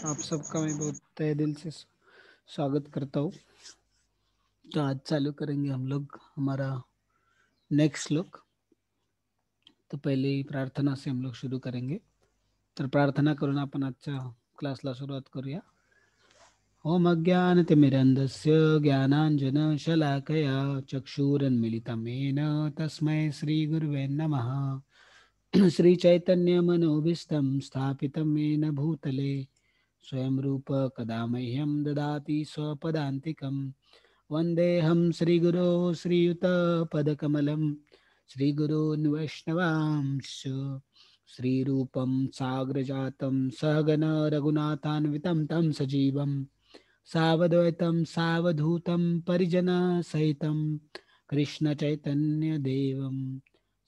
आप सबका मैं बहुत तहे दिल से स्वागत करता हूँ। तो आज चालू करेंगे हम लोग हमारा नेक्स्ट श्लोक। तो पहले ही प्रार्थना से हम लोग शुरू करेंगे. तर प्रार्थना करून आपण आजच्या क्लासला सुरुवात करूया. ओम अज्ञानतिमिरन्धस्य ज्ञानाञ्जनशलाकया चक्षुरुन्मीलितं येन तस्मै श्रीगुरुवे नमः. श्रीचैतन्यमनोभीष्टं स्थापितं येन भूतले स्वयं रूप कदा मह्यं ददाति स्वपदान्तिकं. वन्देऽहं श्रीगुरो श्रीयुतपदकमलं श्रीगुरून् वैष्णवांश्च. श्रीरूपं साग्रजातं सहगण रघुनाथान्वितं तं सजीवं सावद्वैतं सावधूतं परिजनसहितं कृष्णचैतन्यदेवं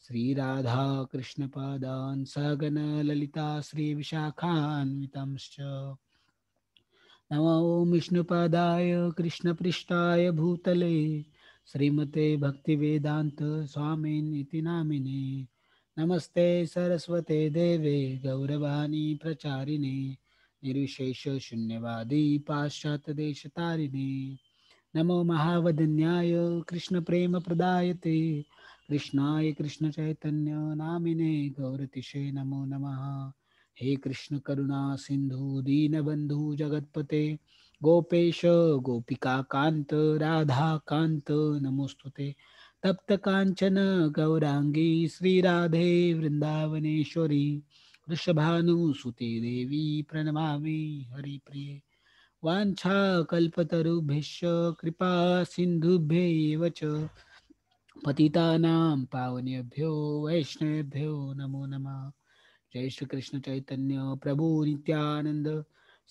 श्रीराधा कृष्णपादान् सहगण ललिता श्रीविशाखान्वितंश्च. नमो विष्णुपादाय कृष्णपृष्ठाय भूतले श्रीमते भक्तिवेदान्त स्वामिनिति नामिने. नमस्ते सरस्वते देवे गौरवाणी प्रचारिणे निर्विशेष शून्यवादी पाश्चात्यदेशतारिणे. नमो महावदन्याय कृष्णप्रेमप्रदायते कृष्णाय कृष्णचैतन्य नामिने गौरतिशे नमो नमः. हे कृष्ण करुणा सिंधु दीनबंधु जगतपते गोपेश गोपिका कांत राधा कांत नमोस्तुते. तप्त कांचन गौरांगी श्रीराधे वृंदावनेश्वरी वृषभानुसुते देवी प्रणमामि हरिप्रिये. वाञ्छाकल्पतरुभ्यश्च कृपा सिन्धुभ्यैव च पतितानां पावनेभ्यो वैष्णवेभ्यो नमो नमः. जय श्री कृष्ण चैतन्य प्रभु नित्यानंद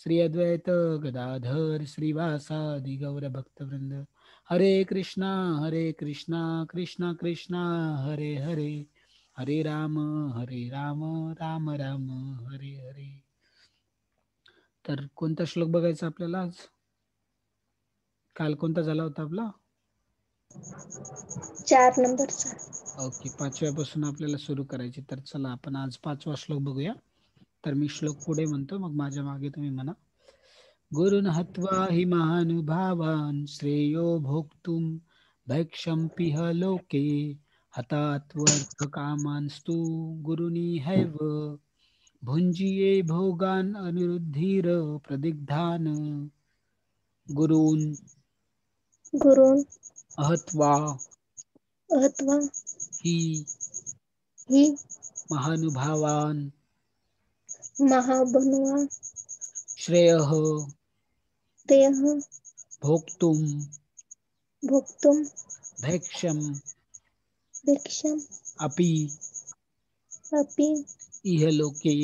श्री अद्वैत गदाधर श्रीवासादि गौर भक्तवृंद. हरे कृष्णा कृष्णा कृष्णा हरे हरे हरे राम राम राम हरे हरे. तर कोणता श्लोक बघायचा आपल्याला आज? काल कोणता झाला होता आपला? 4 नंबरचा. ओके, 5व्यापासून आपल्याला सुरू करायची. तर चला आपण आज 5वा श्लोक बघूया. तर मी श्लोक पुढे म्हणतो, मग माझ्या मागे तुम्ही म्हणा. गुरुन् हत्वा हि महानुभावान् श्रेयो भोक्तुं भैक्षम्पिह लोके हतात्वर्थकामांस्तु गुरुनिहैव भुञ्जीये भोगान् अनिरुद्धीर प्रदिग्धान्. गुरून् गुरून् अहत्वा अहत्वा हि हि महानुभावान् महाबनुवा श्रेयः तेह भोक्तुं भोक्तुं भैक्षम् भिक्षम् अपि अपि इह लोके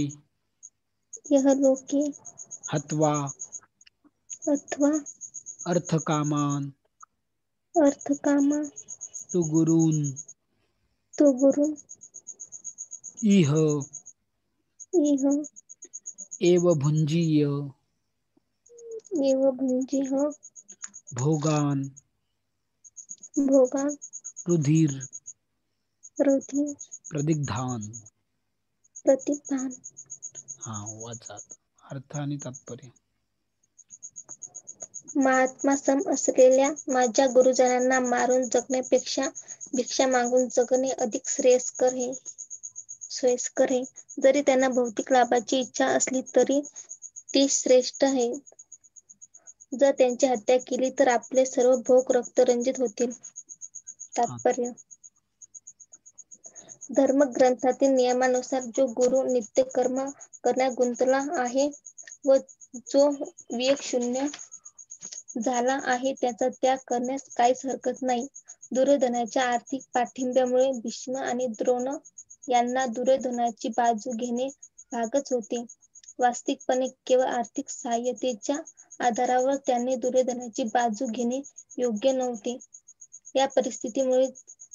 यह लोके हत्वा अथवा अर्थकामान् अर्थकामा तु गुरून् तु गुरु इह इह एव भुञ्जीय एव भुञ्जीह भोगान् भोगा रुधिर रुधिर प्रदिग्धान्. प्रतिभान. हा वाचात अर्थ आणि तात्पर्य. महात्मा सम असलेल्या माझ्या गुरुजनांना मारून जगण्यापेक्षा भिक्षा मागून जगणे अधिक श्रेयस्कर आहे. जरी त्यांना भौतिक लाभाची इच्छा असली तरी ती श्रेष्ठ आहे. जर त्यांची हत्या केली तर आपले सर्व भोग रक्तरंजित होतील. हा तात्पर्य. धर्मग्रंथातील नियमानुसार जो गुरु नित्य कर्म करण्यात गुंतला आहे व जो विवेक शून्य झाला आहे त्याचा त्याग करण्यास काहीच हरकत नाही. दुर्योधनाच्या आर्थिक पाठिंब्यामुळे भीष्म आणि द्रोण यांना दुर्योधनाची बाजू घेणे भागच होते. वास्तविकपणे केवळ आर्थिक सहाय्यतेच्या आधारावर त्यांनी दुर्योधनाची बाजू घेणे योग्य नव्हते. या परिस्थितीमुळे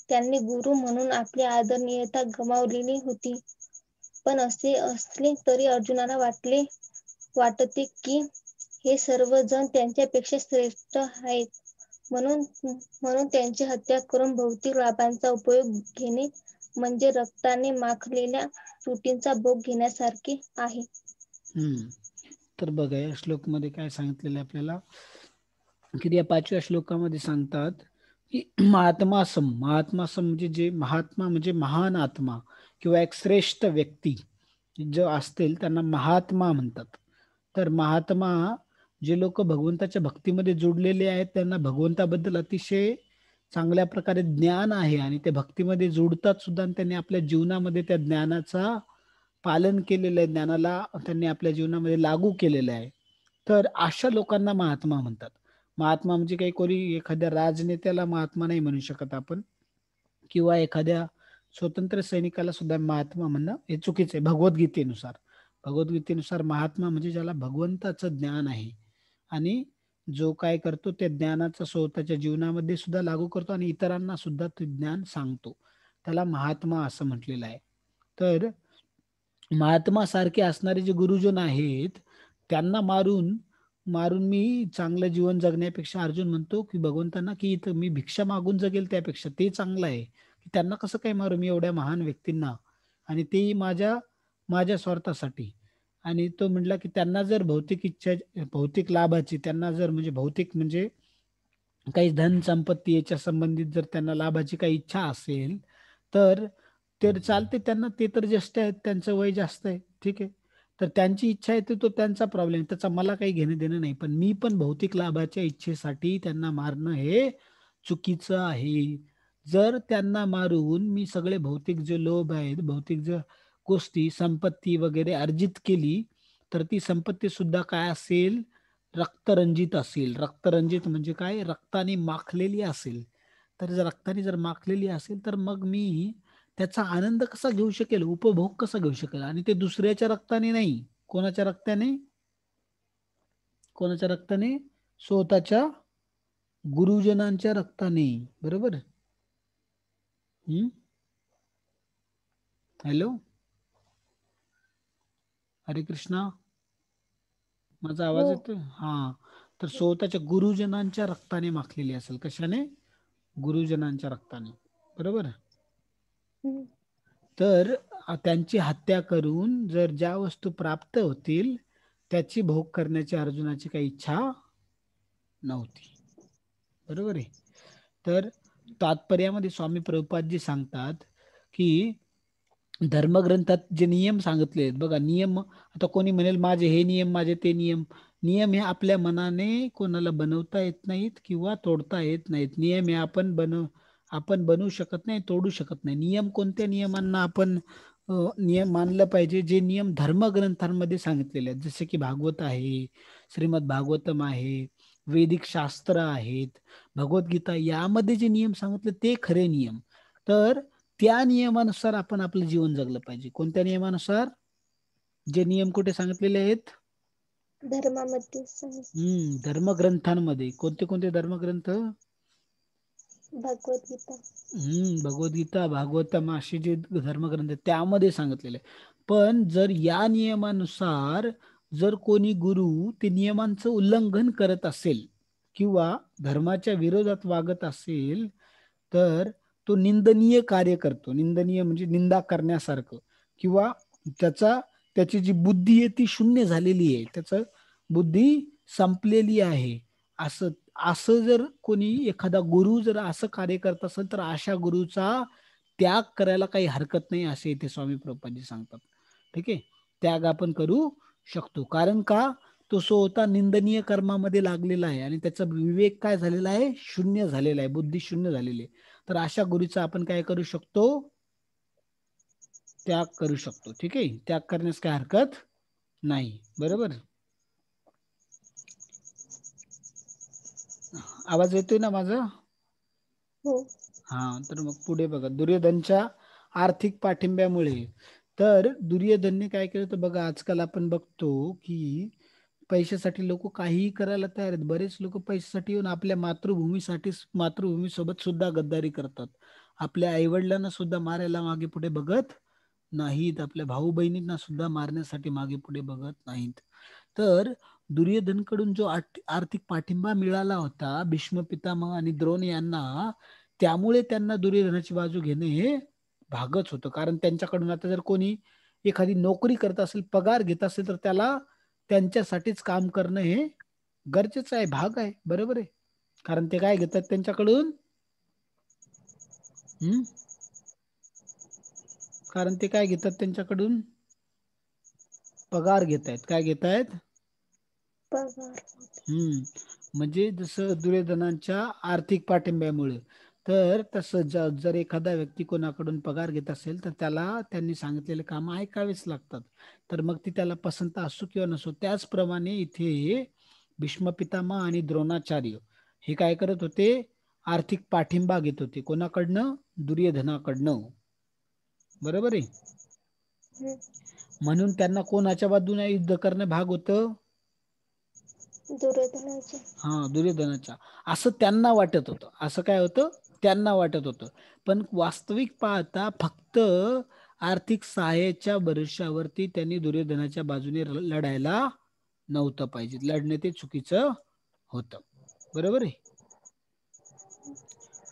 त्यांनी गुरु म्हणून आपली आदरणीयता गमावलेली होती. पण असे असले तरी अर्जुनाला वाटते की हे सर्वजण त्यांच्यापेक्षा श्रेष्ठ आहेत. म्हणून त्यांची हत्या करून भौतिक लाभांचा उपयोग घेणे म्हणजे रक्ताने माखलेल्या तुटींचा भोग घेण्यासारखे आहे. तर बघा या श्लोकमध्ये काय सांगितलेलं आहे आपल्याला, की या 5व्या श्लोकामध्ये सांगतात की महात्मा सम म्हणजे जे महात्मा म्हणजे महान आत्मा किंवा एक श्रेष्ठ व्यक्ती जो असतील त्यांना महात्मा म्हणतात. तर महात्मा जे लोक भगवंताच्या भक्तीमध्ये जोडलेले आहेत त्यांना भगवंताबद्दल अतिशय चांगल्या प्रकारे ज्ञान आहे आणि ते भक्तीमध्ये जोडतात सुद्धा आणि त्यांनी आपल्या जीवनामध्ये त्या ज्ञानाचा पालन केलेलं आहे, ज्ञानाला त्यांनी आपल्या जीवनामध्ये लागू केलेलं आहे. तर अशा लोकांना महात्मा म्हणतात. महात्मा म्हणजे काही कोणी एखाद्या राजनेत्याला महात्मा नाही म्हणू शकत आपण, किंवा एखाद्या स्वतंत्र सैनिकाला सुद्धा महात्मा म्हणणं हे चुकीचं आहे भगवद्गीतेनुसार. भगवद्गीतेनुसार महात्मा म्हणजे ज्याला भगवंताचं ज्ञान आहे आणि जो काय करतो त्या ज्ञानाचा स्वतःच्या जीवनामध्ये सुद्धा लागू करतो आणि इतरांना सुद्धा ते ज्ञान सांगतो, त्याला महात्मा असं म्हटलेलं आहे. तर महात्मा सारखे असणारे जे गुरुजन आहेत त्यांना मारून मारून मी चांगलं जीवन जगण्यापेक्षा अर्जुन म्हणतो की भगवंतांना की इथं मी भिक्षा मागून जगेल त्यापेक्षा ते चांगलं आहे, की त्यांना कसं काय मारू मी एवढ्या महान व्यक्तींना, आणि तेही माझ्या माझ्या स्वार्थासाठी. आणि तो म्हटला की त्यांना जर भौतिक इच्छा, भौतिक लाभाची त्यांना जर म्हणजे भौतिक म्हणजे काही धन संपत्ती याच्या संबंधित जर त्यांना लाभाची काही इच्छा असेल तर तर चालते त्यांना, ते तर ज्येष्ठ आहेत त्यांचं वय जास्त आहे, ठीक आहे. तर त्यांची इच्छा आहे तो त्यांचा प्रॉब्लेम, त्याचा मला काही घेणं देणं नाही. पण मी पण भौतिक लाभाच्या इच्छेसाठी त्यांना मारणं हे चुकीचं आहे. जर त्यांना मारून मी सगळे भौतिक जे लोभ आहेत, भौतिक जे गोष्टी संपत्ती वगैरे अर्जित केली तर ती संपत्ती सुद्धा काय असेल, रक्तरंजित असेल. रक्तरंजित म्हणजे काय, रक्ताने माखलेली असेल. तर जर रक्ताने जर माखलेली असेल तर मग मी त्याचा आनंद कसा घेऊ शकेल, उपभोग कसा घेऊ शकेल, आणि ते दुसऱ्याच्या रक्ताने नाही. कोणाच्या रक्ताने, कोणाच्या रक्ताने, स्वतःच्या गुरुजनांच्या रक्ताने. बरोबर. हम्म. हॅलो, हरे कृष्णा, माझा हो. आवाज येतो हा. तर स्वतःच्या गुरुजनांच्या रक्ताने माखलेली असेल. कशाने, गुरुजनांच्या रक्ताने. बरोबर. हम्म. तर त्यांची हत्या करून जर ज्या वस्तू प्राप्त होतील त्याची भोग करण्याची अर्जुनाची काही इच्छा नव्हती. बरोबर आहे. तर तात्पर्यामध्ये स्वामी प्रभुपादजी सांगतात की धर्मग्रंथात जे नियम सांगितले आहेत बघा, नियम आता कोणी म्हणेल माझे हे नियम माझे ते नियम, नियम हे आपल्या मनाने कोणाला बनवता येत नाहीत किंवा तोडता येत नाहीत. नियम हे आपण बनवू शकत नाही, तोडू शकत नाही. नियम कोणत्या नियमांना आपण नियम मानलं पाहिजे, जे नियम धर्मग्रंथांमध्ये सांगितलेले आहेत, जसे की भागवत आहे, श्रीमद भागवतम आहे, वैदिक शास्त्र आहेत, भगवद्गीता, यामध्ये जे नियम सांगितले ते खरे नियम. तर त्या नियमानुसार आपण आपलं जीवन जगलं पाहिजे. कोणत्या नियमानुसार, जे नियम कुठे सांगितलेले आहेत, धर्मामध्ये धर्मग्रंथांमध्ये. कोणते कोणते धर्मग्रंथ, भगवद्गीता. भगवद्गीता, भागवतम असे जे धर्मग्रंथ आहेत, त्यामध्ये सांगितलेले आहे. पण जर या नियमानुसार जर कोणी गुरु ते नियमांचं उल्लंघन करत असेल किंवा धर्माच्या विरोधात वागत असेल तर तो निंदनीय कार्य करतो. निंदनीय म्हणजे निंदा करण्यासारखं, किंवा त्याचा त्याची जी बुद्धी आहे ती शून्य झालेली आहे, त्याचं बुद्धी संपलेली आहे. असं असं जर कोणी एखादा गुरु जर असं कार्य करत असेल तर अशा गुरुचा त्याग करायला काही हरकत नाही, असे इथे स्वामी प्रभुपादजी सांगतात. ठीक आहे, त्याग आपण करू शकतो. कारण का, तो स्वतः निंदनीय कर्मामध्ये लागलेला आहे आणि त्याचा विवेक काय झालेला आहे, शून्य झालेला आहे, बुद्धी शून्य झालेली आहे. तर अशा गुरुचा आपण काय करू शकतो, त्याग करू शकतो. ठीक आहे, त्याग करण्यास काय हरकत नाही. बरोबर. आवाज येतोय ना माझा? हो. हा. तर मग पुढे बघा, दुर्योधनच्या आर्थिक पाठिंब्यामुळे, तर दुर्योधनने काय केलं तर बघा, आजकाल आपण बघतो की पैशासाठी लोक काहीही करायला तयार आहेत. बरेच लोक पैशासाठी येऊन आपल्या मातृभूमीसाठी, मातृभूमीसोबत सुद्धा गद्दारी करतात. आपल्या आईवडिलांना सुद्धा मारायला मागे पुढे बघत नाहीत, आपल्या भाऊ बहिणींना सुद्धा मारण्यासाठी मागे पुढे बघत नाहीत. तर दुर्योधनकडून जो आर्थिक पाठिंबा मिळाला होता भीष्म पितामह आणि द्रोण यांना, त्यामुळे त्यांना दुर्योधनाची बाजू घेणे हे भागच होतं. कारण त्यांच्याकडून आता जर कोणी एखादी नोकरी करत असेल, पगार घेत असेल, तर त्याला त्यांच्यासाठीच काम करणं हे गरजेचं आहे, भाग आहे. बरोबर आहे. कारण ते काय घेतात त्यांच्याकडून? कारण ते काय घेतात त्यांच्याकडून? पगार घेत आहेत. काय घेत आहेत? पगार. म्हणजे जसं दुर्योधनाच्या आर्थिक पाठिंब्यामुळे, तर तसं जर एखादा व्यक्ती कोणाकडून पगार घेत असेल तर त्याला त्यांनी सांगितलेले काम ऐकावेच लागतात. तर मग ती त्याला पसंत असो किंवा नसो. त्याचप्रमाणे इथे भीष्म पितामह आणि द्रोणाचार्य हे काय करत होते? आर्थिक पाठिंबा घेत होते. कोणाकडनं? दुर्योधनाकडनं. बरोबर आहे. म्हणून त्यांना कोणाच्या बाजूने युद्ध करणं भाग होतं? दुर्योधनाच्या. दुर्योधनाच्या. असं त्यांना वाटत होतं. असं काय होतं? त्यांना वाटत होतं. पण वास्तविक पाहता फक्त आर्थिक सहाय्याच्या भरोश्यावरती त्यांनी दुर्योधनाच्या बाजूने लढायला नव्हतं पाहिजे. लढणं ते चुकीचं होतं. बरोबर आहे.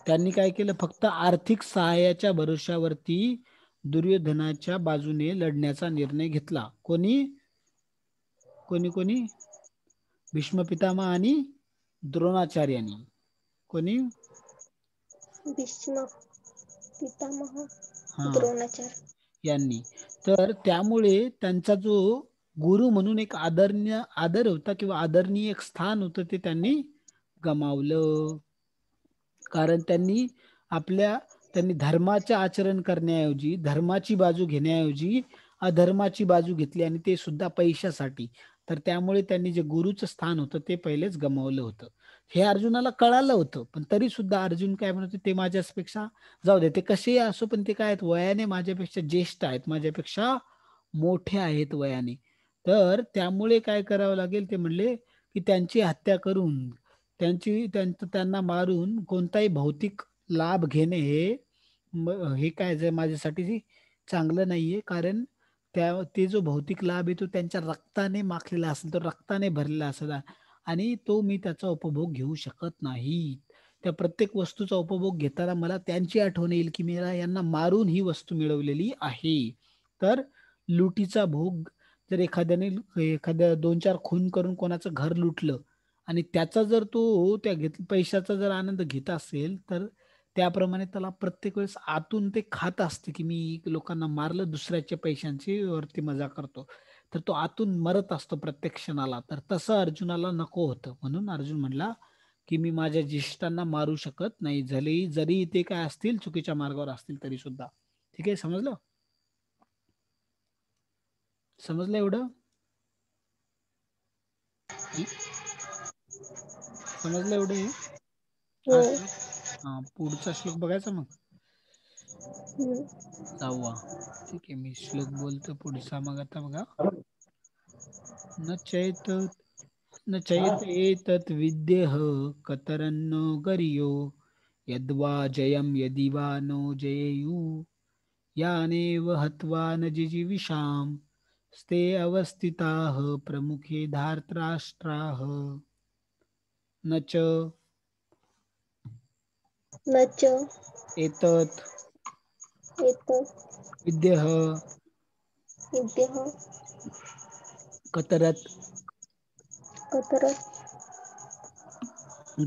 त्यांनी काय केलं? फक्त आर्थिक सहाय्याच्या भरोश्यावरती दुर्योधनाच्या बाजूने लढण्याचा निर्णय घेतला. कोणी? भीष्म पितामह आणि द्रोणाचार्यांनी. कोणी? भीष्म पितामह, हा, द्रोणाचार्य यांनी. तर त्यामुळे त्यांचा जो गुरु म्हणून एक आदर होता किंवा आदरणीय एक स्थान होतं ते त्यांनी गमावलं. कारण त्यांनी धर्माचे आचरण करण्याऐवजी, धर्माची बाजू घेण्याऐवजी अधर्माची बाजू घेतली, आणि ते सुद्धा पैशासाठी. तर त्यामुळे त्यांनी जे गुरुचं स्थान होतं ते पहिलेच गमावलं होतं. हे अर्जुनाला कळालं होतं, पण तरी सुद्धा अर्जुन काय म्हणत, ते माझ्यापेक्षा, जाऊ दे ते कसेही असो, पण ते काय आहेत? वयाने माझ्यापेक्षा ज्येष्ठ आहेत, माझ्यापेक्षा मोठे आहेत वयाने. तर त्यामुळे काय करावं लागेल? ते म्हणले की त्यांची हत्या करून, त्यांना मारून कोणताही भौतिक लाभ घेणे हे काय जे माझ्यासाठी चांगलं नाहीये. कारण ते जो भौतिक लाभ आहे तो त्यांच्या रक्ताने माखलेला असेल, तो रक्ताने भरलेला असेल, आणि तो मी त्याचा उपभोग घेऊ शकत नाही. त्या प्रत्येक वस्तूचा उपभोग घेताना मला त्यांची आठवण येईल की मी यांना मारून ही वस्तू मिळवलेली आहे. तर लुटीचा भोग जर एखाद्या 2-4 खून करून कोणाचं घर लुटलं आणि त्याचा जर तो पैशाचा जर आनंद घेत असेल, तर त्याप्रमाणे त्याला प्रत्येक वेळेस आतून ते खात असते की मी लोकांना मारलं दुसऱ्याच्या पैशांची वरती मजा करतो. तर तो आतून मरत असतो प्रत्येक क्षणाला. तर तसं अर्जुनाला नको होतं. म्हणून अर्जुन म्हणला की मी माझ्या ज्येष्ठांना मारू शकत नाही, जरी ते काय असतील, चुकीच्या मार्गावर असतील तरी सुद्धा. ठीक आहे, समजलं? समजलं एवढं? समजलं एवढं हे? हा श्लोक. पुढचा श्लोक बघायचा मग. 6वा. ठीक आहे, मी श्लोक बोलतो पुढचा. मग आता बघा. न चैत एतत् विद्येह कतरन्नो गरियो यद्वा जयं यदि वा नो जयेयु यानेव हत्वा न जिजीविषाम स्ते अवस्थिताः प्रमुखे धार्तराष्ट्राः. न च एतत् विद्येह कतरत्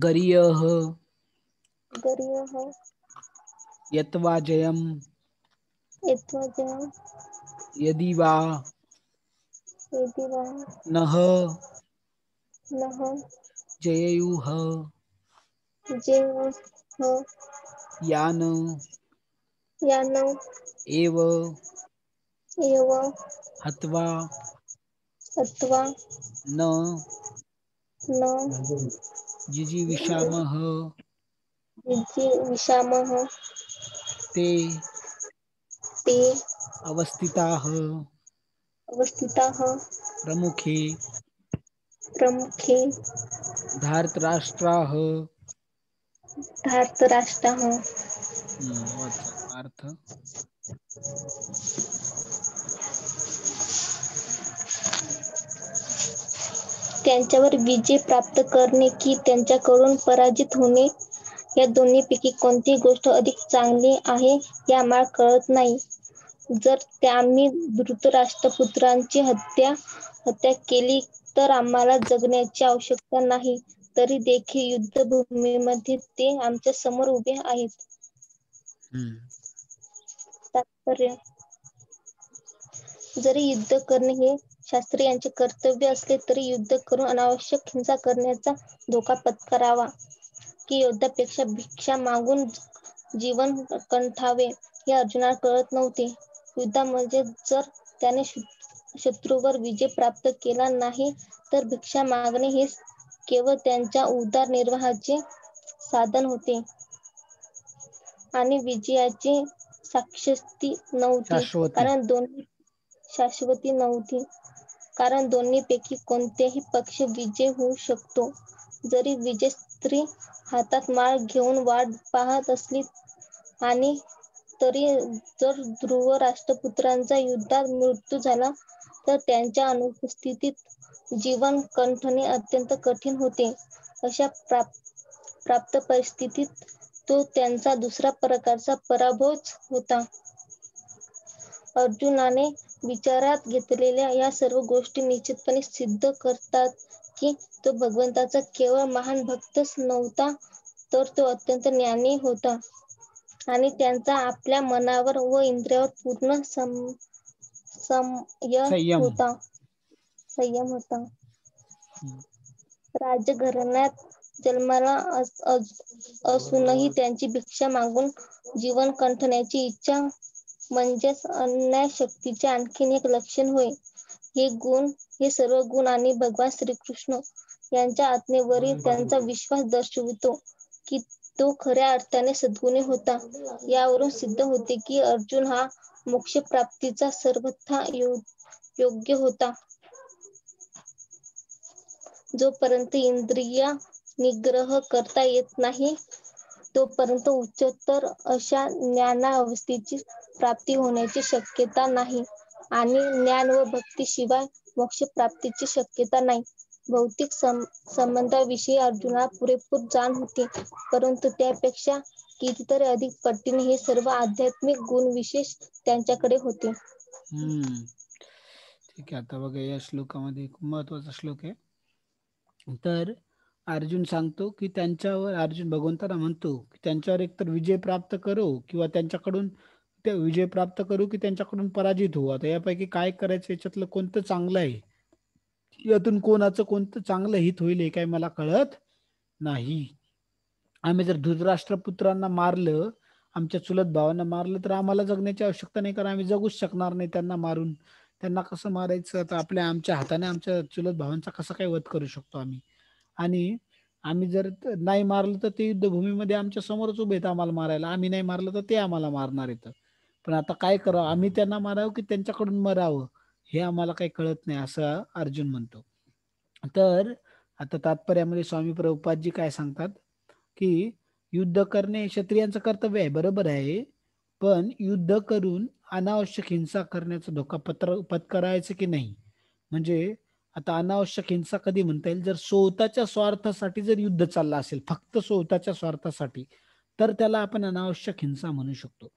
गरीयः यत्वा जयं यदि वा नः जयेयुः यान एव हत्वा न जिजीविषामः ते अवस्थिताः प्रमुखे धार्तराष्ट्राः. वाचा अर्थ. त्यांच्यावर विजय प्राप्त करणे की त्यांच्याकडून पराजित होणे, या दोन्हीपैकी कोणती गोष्ट अधिक चांगली आहे हे आम्हाला कळत नाही. जर आम्ही धृतराष्ट्रपुत्रांची हत्या हत्या केली तर आम्हाला जगण्याची आवश्यकता नाही. तरी देखील युद्धभूमीमध्ये ते आमच्या समोर उभे आहेत. तात्पर्य: जरी युद्ध करणे हे शास्त्रीयांचे कर्तव्य असले तरी युद्ध करून अनावश्यक हिंसा करण्याचा धोका पत्करावा की युद्धापेक्षा भिक्षा मागून जीवन कंठावे हे अर्जुनाला कळत नव्हते. युद्धामध्ये जर त्याने शत्रूवर विजय प्राप्त केला नाही तर भिक्षा मागणे हे केवळ त्यांच्या उदरनिर्वाहाचे साधन होते आणि विजयाची शाश्वती नव्हती. शाश्वती. कारण दोन्हीपैकी कोणत्याही पक्ष विजय होऊ शकतो. जरी विजय स्त्री हातात माळ घेऊन वाट पाहत असली आणि तरी जर ध्रुव राष्ट्रपुत्रांचा युद्धात मृत्यू झाला तर त्यांच्या अनुपस्थितीत जीवन कंठणे अत्यंत कठीण होते. अशा प्राप्त परिस्थितीत तो त्यांचा दुसरा प्रकारचा पराभवच होता. अर्जुनाने विचारात घेतलेल्या या सर्व गोष्टी निश्चितपणे सिद्ध करतात की तो भगवंताचा केवळ महान भक्तच नव्हता तर तो अत्यंत ज्ञानी होता आणि त्यांचा आपल्या मनावर व इंद्रियावर पूर्ण संयम. संयम होता. राजघराण्यात जन्माला असूनही त्यांची भिक्षा मागून जीवन कंठण्याची इच्छा म्हणजेच अन्यायशक्तीचे आणखीन एक लक्षण होय. हे सर्व गुण आणि भगवान श्रीकृष्ण यांच्या आज्ञेवरील त्यांचा विश्वास दर्शवितो की तो खऱ्या अर्थाने सद्गुणी होता. यावरून सिद्ध होते की अर्जुन हा मोक्षप्राप्तीचा सर्वथा योग्य होता. जोपर्यंत इंद्रिय निग्रह करता येत नाही तोपर्यंत उच्चतर अशा ज्ञानावस्थेची प्राप्ती होण्याची शक्यता नाही आणि ज्ञान व भक्ती शिवाय मोक्ष प्राप्तीची शक्यता नाही. भौतिक संबंधाविषयी अर्जुनाला पुरेपूर जाण होती, परंतु त्यापेक्षा कितीतरी अधिक पटीने हे सर्व आध्यात्मिक गुण विशेष त्यांच्याकडे होते. ठीक आहे. आता बघा, या श्लोकामध्ये खूप महत्वाचा श्लोक आहे. तर अर्जुन सांगतो की अर्जुन भगवंताला म्हणतो की त्यांच्यावर एकतर विजय प्राप्त करू किंवा त्यांच्याकडून ते विजय प्राप्त करू की त्यांच्याकडून पराजित होऊ. आता यापैकी काय करायचं, याच्यातलं कोणतं चांगलं आहे, यातून कोणाचं कोणतं चांगलं हित होईल हे काही मला कळत नाही. आम्ही जर धृतराष्ट्रपुत्रांना मारलं, आमच्या चुलत भावांना मारलं, तर आम्हाला जगण्याची आवश्यकता नाही, कारण आम्ही जगूच शकणार नाही त्यांना मारून. त्यांना कसं मारायचं, तर आमच्या हाताने आमच्या चुलत भावांचा कसा काय वध करू शकतो आम्ही. आणि आम्ही जर नाही मारलं तर ते युद्धभूमीमध्ये आमच्या समोरच उभे आहेत आम्हाला मारायला. आम्ही नाही मारलं तर ते आम्हाला मारणार येतं. पण आता काय करावं, आम्ही त्यांना मारावं की त्यांच्याकडून मरावं, हे आम्हाला काही कळत नाही, असं अर्जुन म्हणतो. तर आता तात्पर्यामध्ये स्वामी प्रभुपादजी काय सांगतात की युद्ध करणे क्षत्रियांचं कर्तव्य आहे, बरोबर आहे, पण युद्ध करून अनावश्यक हिंसा करण्याचा धोका पत्करायचं की नाही. म्हणजे आता अनावश्यक हिंसा कधी म्हणता येईल, जर स्वतःच्या स्वार्थासाठी जर युद्ध चाललं असेल, फक्त स्वतःच्या स्वार्थासाठी, तर त्याला आपण अनावश्यक हिंसा म्हणू शकतो.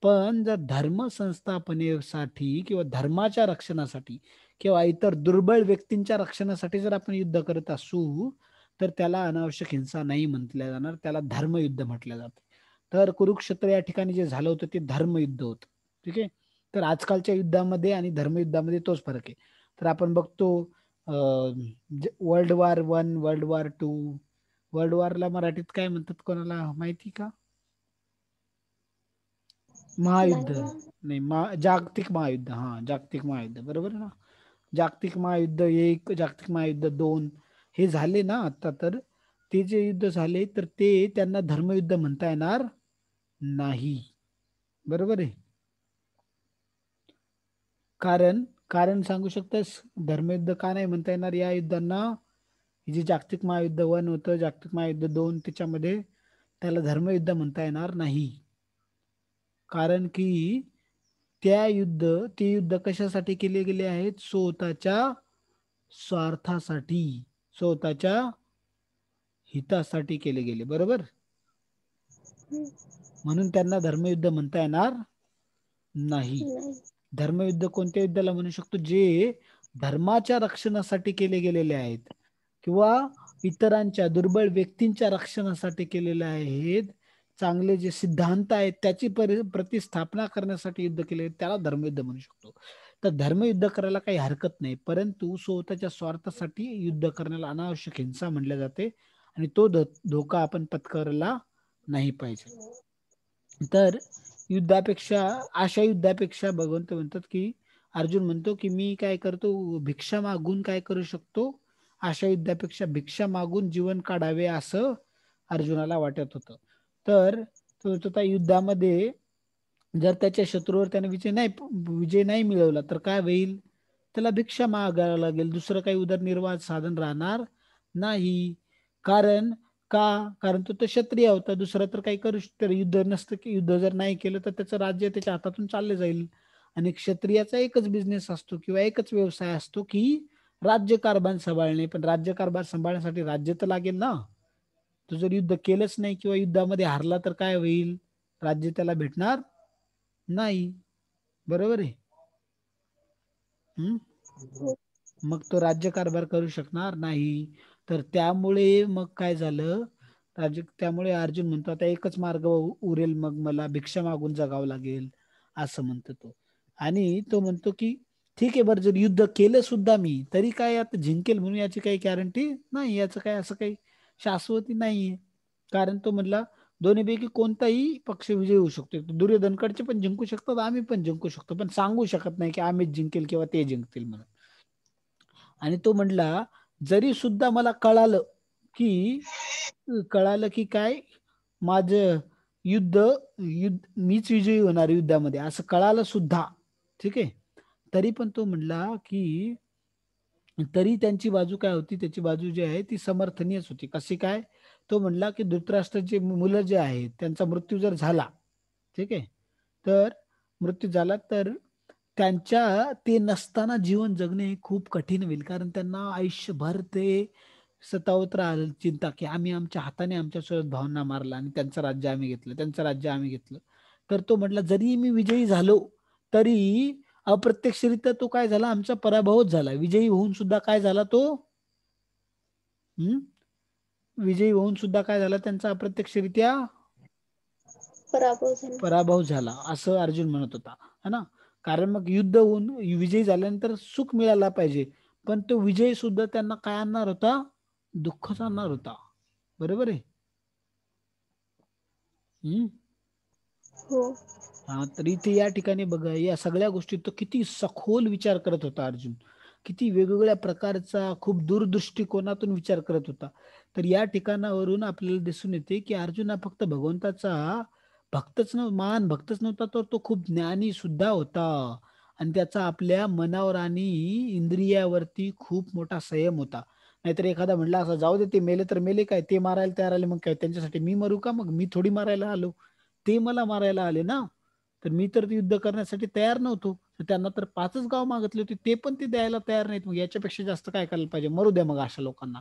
पण जर धर्म संस्थापनेसाठी किंवा धर्माच्या रक्षणासाठी किंवा इतर दुर्बळ व्यक्तींच्या रक्षणासाठी जर आपण युद्ध करत असू तर त्याला अनावश्यक हिंसा नाही म्हटल्या जाणार, त्याला धर्मयुद्ध म्हटलं जातं. तर कुरुक्षेत्र या ठिकाणी जे झालं होतं ते धर्मयुद्ध होतं. ठीक आहे. तर आजकालच्या युद्धामध्ये आणि धर्मयुद्धामध्ये तोच फरक आहे. तर आपण बघतो world war 1, world war 2, world वॉरला मराठीत काय म्हणतात, कोणाला माहिती का? महायुद्ध नाही, जागतिक महायुद्ध. हा, जागतिक महायुद्ध, बरोबर ना. जागतिक महायुद्ध 1, जागतिक महायुद्ध 2 हे झाले ना आता. तर ते जे युद्ध झाले तर ते त्यांना धर्मयुद्ध म्हणता येणार नाही, बरोबर आहे. कारण कारण सांगू शकतास धर्मयुद्ध का नाही म्हणता येणार या युद्धांना? हे जे जागतिक महायुद्ध 1 होतं, जागतिक महायुद्ध 2, त्याच्यामध्ये त्याला धर्मयुद्ध म्हणता येणार नाही. कारण की ते युद्ध कशासाठी केले गेले आहेत? स्वतःच्या स्वार्थासाठी, स्वतःच्या हितासाठी केले गेले, बरोबर. म्हणून त्यांना धर्मयुद्ध म्हणता येणार नाही. धर्मयुद्ध कोणत्या युद्धाला म्हणू शकतो? जे धर्माच्या रक्षणासाठी केले गेलेले आहेत किंवा इतरांच्या दुर्बळ व्यक्तींच्या रक्षणासाठी केलेले आहेत, चांगले जे सिद्धांत आहेत त्याची प्रतिस्थापना करण्यासाठी युद्ध केले, त्याला धर्मयुद्ध म्हणू शकतो. तर धर्मयुद्ध करायला काही हरकत नाही, परंतु स्वतःच्या स्वार्थासाठी युद्ध करण्याला अनावश्यक हिंसा म्हणले जाते आणि तो धोका आपण पत्करायला नाही पाहिजे. तर अशा युद्धापेक्षा भगवंत म्हणतात की, अर्जुन म्हणतो की मी काय करतो, भिक्षा मागून काय करू शकतो, अशा युद्धापेक्षा भिक्षा मागून जीवन काढावे असं अर्जुनाला वाटत होतं. तर तो त्या युद्धामध्ये जर त्याच्या शत्रूवर त्याने विजय नाही मिळवला तर काय होईल, त्याला भिक्षा मागायला लागेल, दुसरं काही उदरनिर्वाह साधन राहणार नाही. कारण कारण तो क्षत्रिय होता, दुसरा तर काही करू तर युद्ध नसतं, की युद्ध जर नाही केलं तर त्याचं राज्य त्याच्या हातातून चालले जाईल. आणि क्षत्रियाचा एकच बिझनेस असतो किंवा एकच व्यवसाय असतो की राज्यकारभार सांभाळणे. पण राज्यकारभार सांभाळण्यासाठी राज्य तर लागेल ना. तो जर युद्ध केलंच नाही किंवा युद्धामध्ये हारला तर काय होईल, राज्य त्याला भेटणार नाही. बरोबर आहे. मग तो राज्यकारभार करू शकणार नाही. तर त्यामुळे मग काय झालं, त्यामुळे अर्जुन म्हणतो आता एकच मार्ग उरेल, मग मला भिक्षा मागून जगावं लागेल असं म्हणतो तो. आणि तो म्हणतो की ठीक आहे, बरं जर युद्ध केलं सुद्धा मी तरी काय आता जिंकेल म्हणून याची काही गॅरंटी नाही, याचं काय असं काही शाश्वती नाहीये. कारण तो म्हणला दोन्हीपैकी कोणताही पक्ष विजयी होऊ शकतो, दुर्योधनकडचे पण जिंकू शकतात, आम्ही पण जिंकू शकतो, पण सांगू शकत नाही की आम्हीच जिंकेल किंवा ते जिंकतील म्हणून. आणि तो म्हणला जरी सुद्धा मला कळालं की काय माझं युद्ध मीच विजयी होणार युद्धामध्ये असं कळालं सुद्धा, ठीक आहे, तरी पण तो म्हणला की तरी त्यांची बाजू काय होती, त्याची बाजू जी आहे ती समर्थनीयच होती. कशी काय, तो म्हणला की धृतराष्ट्राचे मुलं जे आहेत त्यांचा मृत्यू जर झाला, ठीक आहे, तर मृत्यू झाला तर ते नसताना जीवन जगणे हे खूप कठीण होईल. कारण त्यांना आयुष्यभर ते सतावत राहिल चिंता की आम्ही आमच्या हाताने आमच्यासोबत भावना मारला आणि त्यांचं राज्य आम्ही घेतलं, त्यांचं राज्य आम्ही घेतलं. तर तो म्हटला जरी मी विजयी झालो तरी अप्रत्यक्षरित्या तो काय झाला, आमचा पराभवच झाला. विजयी होऊन सुद्धा काय झाला तो, विजयी होऊन सुद्धा काय झाला, त्यांचा अप्रत्यक्षरित्या पराभव झाला असं अर्जुन म्हणत होता, है ना. कारण मग युद्ध होऊन विजयी झाल्यानंतर सुख मिळायला पाहिजे, पण तो विजय सुद्धा त्यांना काय आणणार होता, दुःखच आणणार होता. बरोबर आहे. हो. हा, तर इथे या ठिकाणी बघा, या सगळ्या गोष्टी तो किती सखोल विचार करत होता अर्जुन, किती वेगवेगळ्या प्रकारचा खूप दूरदृष्टिकोनातून विचार करत होता. तर या ठिकाणावरून आपल्याला दिसून येते की अर्जुन हा फक्त भगवंताचा महान भक्तच नव्हता, तर तो खूप ज्ञानी सुद्धा होता. आणि त्याचा आपल्या मनावर आणि इंद्रियावरती खूप मोठा संयम होता. नाहीतर एखादा म्हणला असं जाऊ दे, ते मेले तर मेले, काय ते मारायला तयार आले, मग काय त्यांच्यासाठी मी मरू का, मग मी थोडी मारायला आलो, ते मला मारायला आले ना. तर मी तर युद्ध करण्यासाठी तयार नव्हतो. तर त्यांना तर 5च गाव मागितले होते, ते पण ते द्यायला तयार नाहीत. मग याच्यापेक्षा जास्त काय करायला पाहिजे, मरू द्या मग अशा लोकांना,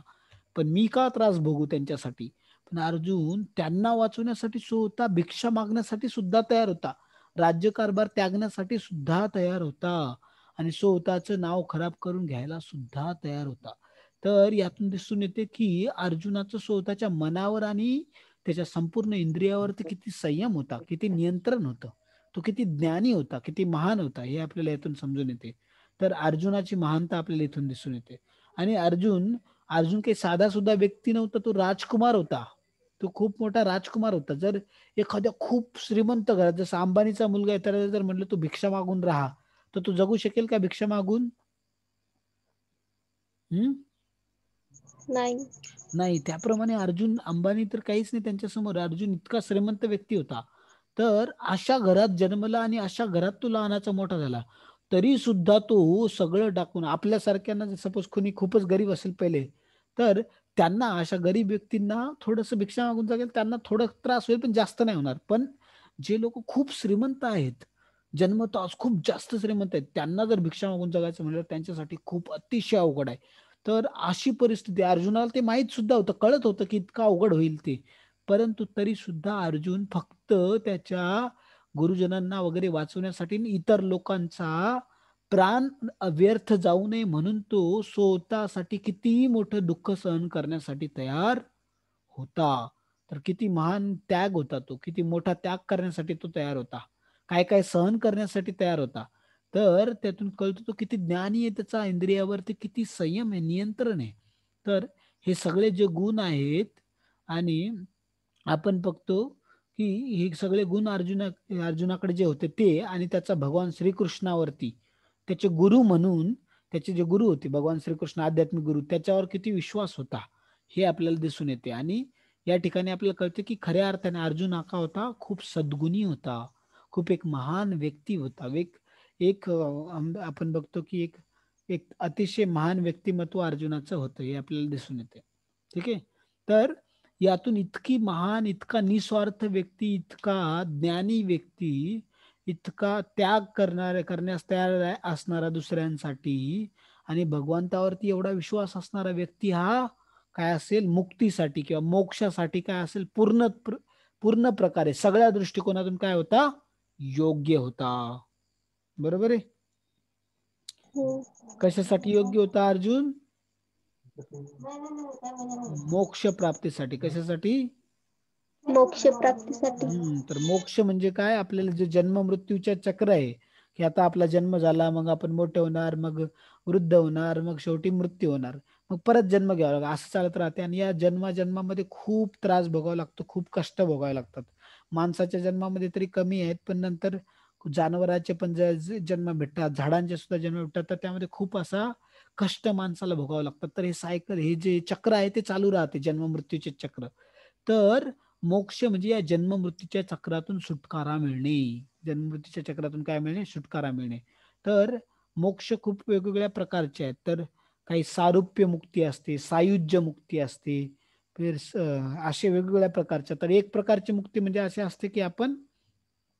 पण मी का त्रास भोगू त्यांच्यासाठी. पण अर्जुन त्यांना वाचवण्यासाठी स्वतः भिक्षा मागण्यासाठी सुद्धा तयार होता, राज्यकारभार त्यागण्यासाठी सुद्धा तयार होता आणि स्वतःचं नाव खराब करून घ्यायला सुद्धा तयार होता. तर यातून दिसून येते की अर्जुनाचं स्वतःच्या मनावर आणि त्याच्या संपूर्ण इंद्रियावरती किती संयम होता, किती नियंत्रण होतं, तो किती ज्ञानी होता, किती महान होता, हे आपल्याला यातून समजून येते. तर अर्जुनाची महानता आपल्याला इथून दिसून येते. आणि अर्जुन अर्जुन काही साधा सुद्धा व्यक्ती नव्हता, तो राजकुमार होता. तो खूप मोठा राजकुमार होता. जर एखाद्या खूप श्रीमंत घरात, जसं अंबानीचा मुलगा आहे, त्याला जर म्हटलं तू भिक्षा मागून राहा, तर तू जगू शकेल का भिक्षा मागून? नाही. नाही. त्याप्रमाणे अर्जुन, अंबानी तर काहीच नाही त्यांच्या समोर. अर्जुन इतका श्रीमंत व्यक्ती होता. तर अशा घरात जन्मला आणि अशा घरात तो लहानाचा मोठा झाला. तरी सुद्धा तो सगळं टाकून आपल्यासारख्यांना, सपोज कोणी खूपच गरीब असेल पहिले, तर त्यांना, अशा गरीब व्यक्तींना थोडंसं भिक्षा मागून जगेल, त्यांना थोडं त्रास होईल पण जास्त नाही होणार. पण जे लोक खूप श्रीमंत आहेत, जन्मताच खूप जास्त श्रीमंत आहेत, त्यांना जर भिक्षा मागून जगायचं म्हणलं त्यांच्यासाठी खूप अतिशय अवघड आहे. तर अशी परिस्थिती अर्जुनाला ते माहित सुद्धा होतं, कळत होतं की इतकं अवघड होईल ते. परंतु तरी सुद्धा अर्जुन फक्त त्याच्या गुरुजनांना वगैरे वाचवण्यासाठी इतर लोकांचा प्राण व्यर्थ जाऊ नये म्हणून तो स्वतःसाठी किती मोठं दुःख सहन करण्यासाठी तयार होता. तर किती महान त्याग होता तो, किती मोठा त्याग करण्यासाठी तो तयार होता, काय काय सहन करण्यासाठी तयार होता. तर त्यातून कळतो तो किती ज्ञानी आहे, त्याचा इंद्रियावरती किती संयम आहे, नियंत्रण आहे. तर हे सगळे जे गुण आहेत आणि आपण बघतो की हे सगळे गुण अर्जुनाकडे जे होते ते आणि त्याचा भगवान श्रीकृष्णावरती त्याचे गुरु म्हणून, त्याचे जे गुरु होते भगवान श्रीकृष्ण आध्यात्मिक गुरु, त्याच्यावर किती विश्वास होता हे आपल्याला दिसून येते. आणि या ठिकाणी आपल्याला कळते की खऱ्या अर्थाने अर्जुन हा का होता, खूप सद्गुणी होता, खूप एक महान व्यक्ती होता. एक एक आपण बघतो की एक एक अतिशय महान व्यक्तिमत्व अर्जुनाचं होतं हे आपल्याला दिसून येते. ठीक आहे. तर यातून इतकी महान, इतका निस्वार्थ व्यक्ती, इतका ज्ञानी व्यक्ती, इतका त्याग करण्यास तयार असणारा दुसऱ्यांसाठी आणि भगवंतावरती एवढा विश्वास असणारा व्यक्ती हा काय असेल, मुक्तीसाठी किंवा मोक्षासाठी काय असेल, पूर्ण प्रकारे सगळ्या दृष्टिकोनातून काय होता, योग्य होता. बरोबर आहे. हो. कशासाठी योग्य होता अर्जुन? मोक्ष प्राप्तीसाठी. कशासाठी? मोक्ष प्राप्तीसाठी. तर मोक्ष म्हणजे काय, आपल्याला जे जन्म मृत्यूच्या चक्र आहे की आता आपला जन्म झाला, मग आपण मोठे होणार, मग वृद्ध होणार, मग शेवटी मृत्यू होणार, मग परत जन्म घ्यावा लागला, असं चालत राहते. आणि या जन्मामध्ये खूप त्रास भोगावा लागतो, खूप कष्ट भोगावे लागतात. माणसाच्या जन्मामध्ये तरी कमी आहेत, पण नंतर जनावरांचे पण जन्म भेटतात, झाडांचे सुद्धा जन्म भेटतात, तर त्यामध्ये खूप असा कष्ट माणसाला भोगावं लागतात. तर हे सायकल, हे जे चक्र आहे ते चालू राहते, जन्म मृत्यूचे चक्र. तर मोक्ष म्हणजे या जन्म मृत्यूच्या चक्रातून सुटकारा मिळणे. जन्म मृत्यूच्या चक्रातून काय मिळणे? सुटकारा मिळणे. तर मोक्ष खूप वेगवेगळ्या प्रकारचे आहेत. तर काही सारुप्य मुक्ती असते, सायुज्य मुक्ती असते, फिर असे वेगवेगळ्या प्रकारच्या. तर एक प्रकारची मुक्ती म्हणजे असे असते की आपण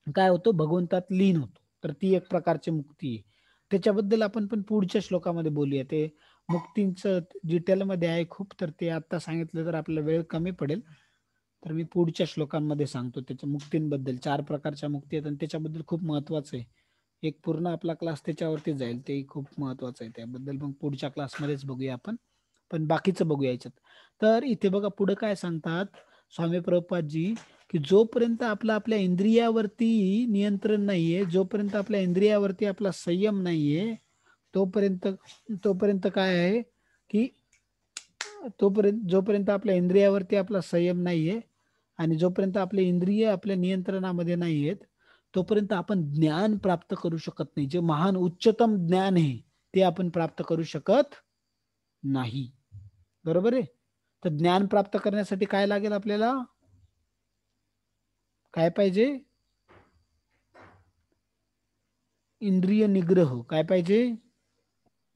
काय होतो, भगवंतात लीन होतो. तर ती एक प्रकारची मुक्ती आहे. त्याच्याबद्दल आपण पण पुढच्या श्लोकामध्ये बोलूया. ते मुक्तींचं डिटेलमध्ये आहे खूप, तर ते आता सांगितलं तर आपल्याला वेळ कमी पडेल. तर मी पुढच्या श्लोकांमध्ये सांगतो त्याच्या मुक्तींबद्दल. 4 प्रकारच्या मुक्ती आहेत आणि त्याच्याबद्दल खूप महत्वाचं आहे. एक पूर्ण आपला क्लास त्याच्यावरती जाईल, ते खूप महत्वाचं आहे. त्याबद्दल मग पुढच्या क्लासमध्येच बघूया आपण. पण बाकीचं बघूया याच्यात. तर इथे बघा पुढे काय सांगतात स्वामी प्रभुपादजी, की जोपर्यंत आपल्या इंद्रियावरती नियंत्रण नाहीये, जोपर्यंत आपल्या इंद्रियावरती आपला संयम नाहीये, तोपर्यंत तोपर्यंत काय आहे की जोपर्यंत आपल्या इंद्रियावरती आपला संयम नाहीये आणि जोपर्यंत आपले इंद्रिय आपल्या नियंत्रणामध्ये नाहीयेत, तोपर्यंत आपण ज्ञान प्राप्त करू शकत नाही. जे महान उच्चतम ज्ञान आहे ते आपण प्राप्त करू शकत नाही. बरोबर आहे. तर ज्ञान प्राप्त करण्यासाठी काय लागेल आपल्याला? काय पाहिजे? इंद्रिय निग्रह. काय पाहिजे?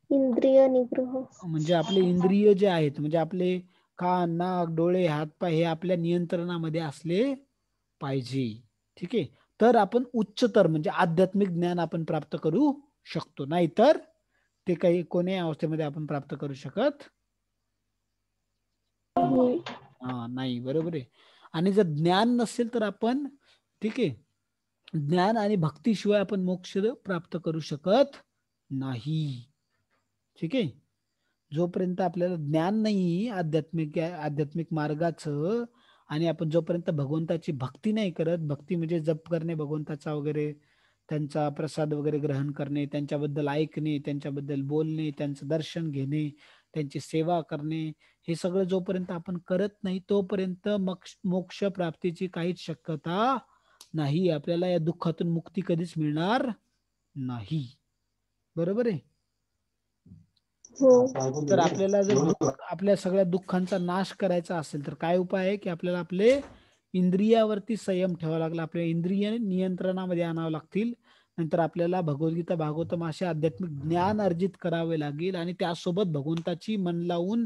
इंद्रिय निग्रह. म्हणजे आपले इंद्रिय जे आहेत, म्हणजे आपले कान, नाक, डोळे, हातपाय हे आपल्या नियंत्रणामध्ये असले पाहिजे. ठीक आहे. तर आपण उच्चतर म्हणजे आध्यात्मिक ज्ञान आपण प्राप्त करू शकतो. नाहीतर ते काही कोणत्याही अवस्थेमध्ये आपण प्राप्त करू शकत नाही. बरोबर आहे. आणि जर ज्ञान नसेल तर आपण, ठीक आहे, ज्ञान आणि भक्तीशिवाय आपण मोक्ष प्राप्त करू शकत नाही. ठीक आहे. जोपर्यंत आपल्याला ज्ञान नाही आध्यात्मिक मार्गाचं, आणि आपण जोपर्यंत भगवंताची भक्ती नाही करत, भक्ती म्हणजे जप करणे भगवंताचा वगैरे, त्यांचा प्रसाद वगैरे ग्रहण करणे, त्यांच्याबद्दल ऐकणे, त्यांच्याबद्दल बोलणे, त्यांचं दर्शन घेणे, त्यांची सेवा करणे, हे सगळं जोपर्यंत आपण करत नाही तोपर्यंत मोक्ष प्राप्तीची काहीच शक्यता नाही. आपल्याला या दुःखातून मुक्ती कधीच मिळणार नाही. बरोबर आहे. तर आपल्याला जर आपल्या सगळ्या दुःखांचा नाश करायचा असेल तर काय उपाय आहे की आपल्याला आपले इंद्रियावरती संयम ठेवावा लागला, आपल्या इंद्रिय नियंत्रणामध्ये आणावं लागतील. नंतर आपल्याला भगवद्गीता, भागवतम असे आध्यात्मिक ज्ञान अर्जित करावे लागेल आणि त्यासोबत भगवंताची मन लावून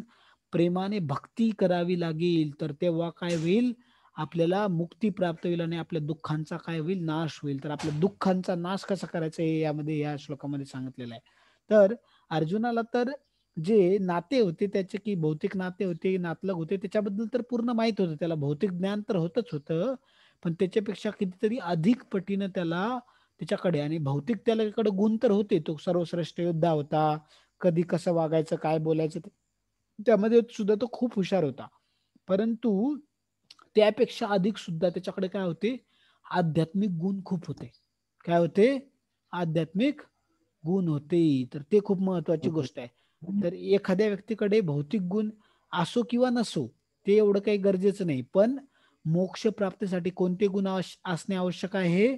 प्रेमाने भक्ती करावी लागेल. तर तेव्हा काय होईल, आपल्याला मुक्ती प्राप्त होईल आणि आपल्या दुःखांचा काय होईल, नाश होईल. तर आपल्या दुःखांचा नाश कसा करायचा हे यामध्ये, या श्लोकामध्ये सांगितलेलं आहे. तर अर्जुनाला तर जे नाते होते त्याचे, की भौतिक नाते होते, नातलग होते, त्याच्याबद्दल तर पूर्ण माहित होतं त्याला. भौतिक ज्ञान तर होतच होतं, पण त्याच्यापेक्षा कितीतरी अधिक पटीनं त्याला त्याच्याकडे, आणि भौतिक त्याच्याकडे गुण तर होते. तो सर्वश्रेष्ठ योद्धा होता, कधी कसं वागायचं, काय बोलायचं त्यामध्ये सुद्धा तो खूप हुशार होता. परंतु त्यापेक्षा अधिक सुद्धा त्याच्याकडे काय होते, आध्यात्मिक गुण खूप होते. काय होते? आध्यात्मिक गुण होते. तर ते खूप महत्वाची गोष्ट आहे. तर एखाद्या व्यक्तीकडे भौतिक गुण असो किंवा नसो, ते एवढं काही गरजेचं नाही. पण मोक्ष प्राप्तीसाठी कोणते गुण असणे आवश्यक आहे?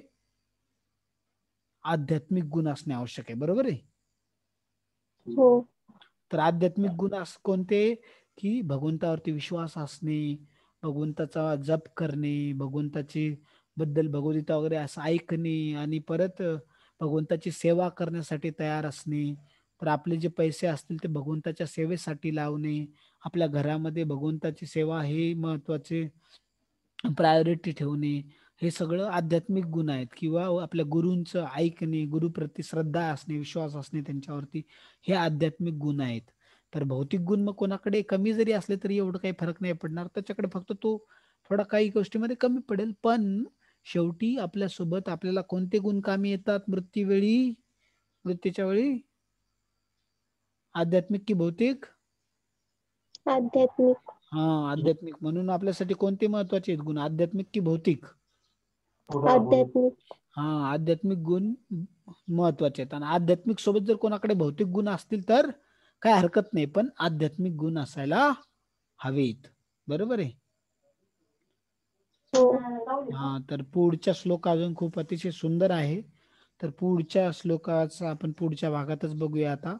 आध्यात्मिक गुण असणे आवश्यक आहे. बरोबर आहे. हो. तर आध्यात्मिक गुण कोणते? की भगवंतावरती विश्वास असणे, भगवंताचा जप करणे, भगवंताची बद्दल भगवद्गीता वगैरे असं ऐकणे, आणि परत भगवंताची सेवा करण्यासाठी तयार असणे. तर आपले जे पैसे असतील ते भगवंताच्या सेवेसाठी लावणे, आपल्या घरामध्ये भगवंताची सेवा हे महत्वाचे प्रायोरिटी ठेवणे, हे सगळं आध्यात्मिक गुण आहेत. किंवा आपल्या गुरूंचं ऐकणे, गुरुप्रती श्रद्धा असणे, विश्वास असणे त्यांच्यावरती, हे आध्यात्मिक गुण आहेत. तर भौतिक गुण मग कोणाकडे कमी जरी असले तरी एवढं काही फरक नाही पडणार, त्याच्याकडे फक्त तो थोडा काही गोष्टीमध्ये कमी पडेल. पण शेवटी आपल्या सोबत आपल्याला कोणते गुण कामी येतात मृत्यूच्या वेळी? आध्यात्मिक की भौतिक? आध्यात्मिक. आध्यात्मिक. म्हणून आपल्यासाठी कोणते महत्वाचे आहेत गुण, आध्यात्मिक की भौतिक? आध्यात्मिक. आध्यात्मिक गुण महत्वाचे आहेत. आणि आध्यात्मिक सोबत जर कोणाकडे भौतिक गुण असतील तर काय हरकत नाही, पण आध्यात्मिक गुण असायला हवेत. बरोबर आहे. हो. तर पुढच्या श्लोक अजून खूप अतिशय सुंदर आहे. तर पुढच्या श्लोकाचा आपण पुढच्या भागातच बघूया आता.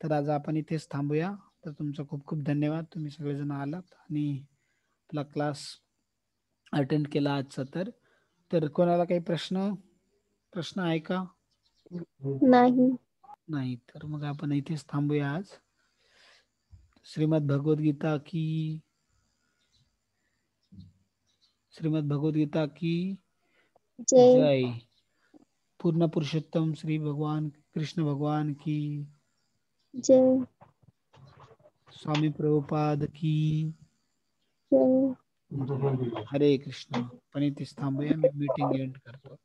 तर आज आपण इथेच थांबूया. तर तुमचा खूप खूप धन्यवाद, तुम्ही सगळेजण आलात आणि आपला क्लास अटेंड केला आजचा. तर कोणाला काही प्रश्न आहे का? नाही. नाही. तर मग आपण इथेच थांबूया आज. श्रीमद भगवद्गीता की जय. जय. पूर्ण पुरुषोत्तम श्री भगवान कृष्ण भगवान की जय. स्वामी प्रभुपाद की जय. हरे कृष्ण. पण इथेच थांबूया, मी मीटिंग एंड करतो.